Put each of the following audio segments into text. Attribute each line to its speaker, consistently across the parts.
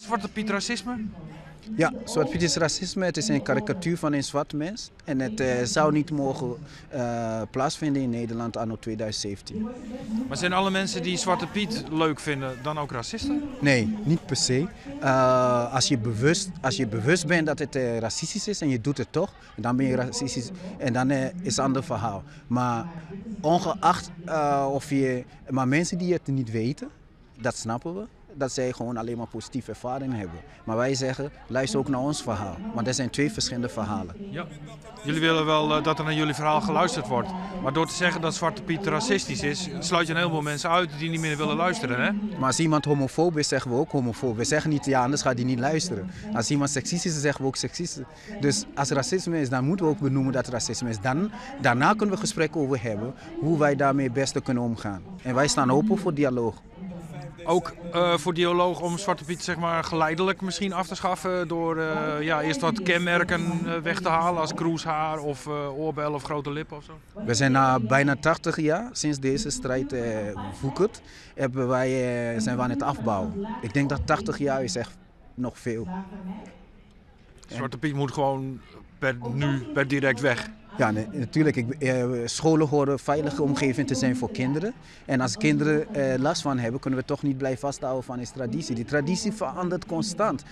Speaker 1: Zwarte Piet racisme?
Speaker 2: Ja, Zwarte Piet is racisme. Het is een karikatuur van een zwart mens. En het zou niet mogen plaatsvinden in Nederland anno 2017.
Speaker 1: Maar zijn alle mensen die Zwarte Piet leuk vinden dan ook racisten?
Speaker 2: Nee, niet per se. Als je bewust bent dat het racistisch is en je doet het toch, dan ben je racistisch en dan is het een ander verhaal. Maar ongeacht maar mensen die het niet weten, dat snappen we. Dat zij gewoon alleen maar positieve ervaringen hebben. Maar wij zeggen, luister ook naar ons verhaal. Want er zijn twee verschillende verhalen.
Speaker 1: Ja. Jullie willen wel dat er naar jullie verhaal geluisterd wordt. Maar door te zeggen dat Zwarte Piet racistisch is, sluit je een heleboel mensen uit die niet meer willen luisteren, hè?
Speaker 2: Maar als iemand homofoob is, zeggen we ook homofoob. We zeggen niet, ja, anders gaat hij niet luisteren. Als iemand seksistisch is, zeggen we ook seksistisch. Dus als racisme is, dan moeten we ook benoemen dat racisme is. Daarna kunnen we gesprekken over hebben hoe wij daarmee het beste kunnen omgaan. En wij staan open voor dialoog.
Speaker 1: Ook voor dialoog om Zwarte Piet zeg maar, geleidelijk misschien af te schaffen door eerst wat kenmerken weg te halen als kroeshaar of oorbel of grote lippen of zo?
Speaker 2: We zijn na bijna 80 jaar, sinds deze strijd woekert, zijn we aan het afbouwen. Ik denk dat 80 jaar is echt nog veel.
Speaker 1: Zwarte Piet moet gewoon per direct weg.
Speaker 2: Ja, nee, natuurlijk. Scholen horen veilige omgeving te zijn voor kinderen. En als kinderen last van hebben, kunnen we toch niet blijven vasthouden van die traditie. Die traditie verandert constant.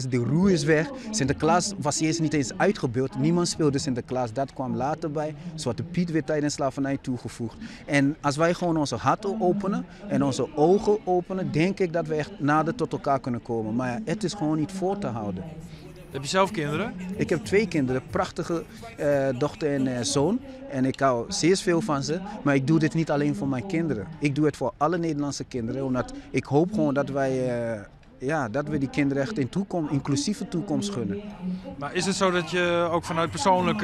Speaker 2: De roe is weg. Sinterklaas was eerst niet eens uitgebeeld. Niemand speelde Sinterklaas. Dat kwam later bij. Zwarte Piet werd tijdens slavernij toegevoegd. En als wij gewoon onze harten openen en onze ogen openen, denk ik dat we echt nader tot elkaar kunnen komen. Maar het is gewoon niet voor te houden.
Speaker 1: Heb je zelf kinderen?
Speaker 2: Ik heb 2 kinderen, prachtige dochter en zoon. En ik hou zeer veel van ze. Maar ik doe dit niet alleen voor mijn kinderen. Ik doe het voor alle Nederlandse kinderen. Omdat ik hoop gewoon dat dat we die kinderen echt een inclusieve toekomst gunnen.
Speaker 1: Maar is het zo dat je ook vanuit persoonlijk,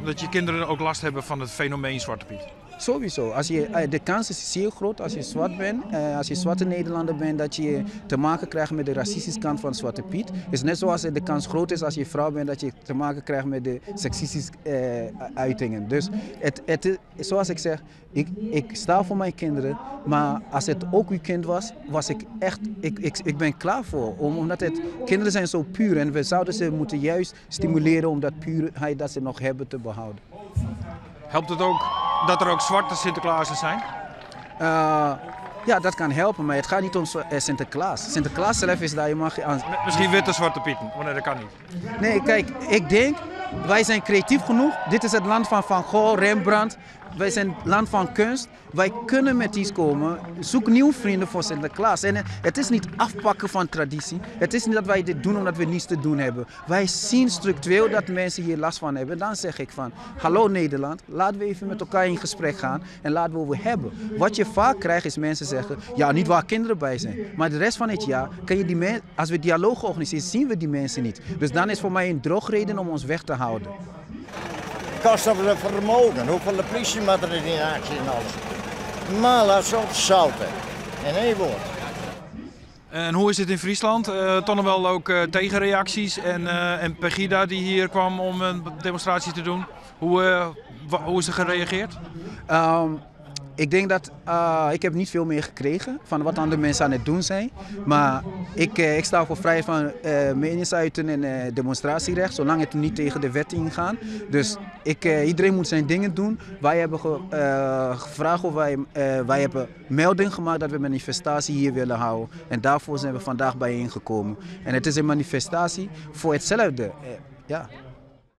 Speaker 1: dat je kinderen ook last hebben van het fenomeen Zwarte Piet?
Speaker 2: Sowieso. De kans is zeer groot als je zwart bent, als je zwarte Nederlander bent, dat je te maken krijgt met de racistische kant van Zwarte Piet. Het is net zoals de kans groot is als je vrouw bent, dat je te maken krijgt met de seksistische uitingen. Dus zoals ik zeg, ik sta voor mijn kinderen, maar als het ook uw kind was ik echt, ik ben klaar voor. Omdat kinderen zijn zo puur en we zouden ze moeten juist stimuleren om dat puurheid dat ze nog hebben te behouden.
Speaker 1: Helpt het ook dat er ook zwarte Sinterklaasen zijn?
Speaker 2: Ja, dat kan helpen, maar het gaat niet om Sinterklaas. Sinterklaas zelf is daar, je mag aan...
Speaker 1: Misschien witte Zwarte Pieten, maar nee, dat kan niet.
Speaker 2: Nee, kijk, ik denk, wij zijn creatief genoeg. Dit is het land van Van Gogh, Rembrandt. Wij zijn het land van kunst. Wij kunnen met iets komen. Zoek nieuwe vrienden voor Sinterklaas. En het is niet afpakken van traditie. Het is niet dat wij dit doen omdat we niets te doen hebben. Wij zien structureel dat mensen hier last van hebben. Dan zeg ik van, hallo Nederland, laten we even met elkaar in gesprek gaan en laten we over hebben. Wat je vaak krijgt is mensen zeggen, ja, niet waar kinderen bij zijn. Maar de rest van het jaar, kan je als we dialoog organiseren, zien we die mensen niet. Dus dan is voor mij een drogreden om ons weg te houden.
Speaker 3: Kost op het vermogen, hoeveel de politie moet er in actie en alles. Maar laat ze opzouten. In één woord.
Speaker 1: En hoe is het in Friesland? Toch nog wel ook tegenreacties en Pegida die hier kwam om een demonstratie te doen. Hoe is er gereageerd?
Speaker 2: Ik denk dat ik heb niet veel meer gekregen van wat andere mensen aan het doen zijn. Maar ik sta voor vrijheid van meningsuiten en demonstratierecht, zolang het niet tegen de wet ingaat. Dus iedereen moet zijn dingen doen. Wij hebben gevraagd of wij hebben melding gemaakt dat we een manifestatie hier willen houden. En daarvoor zijn we vandaag bijeengekomen. En het is een manifestatie voor hetzelfde. Ja.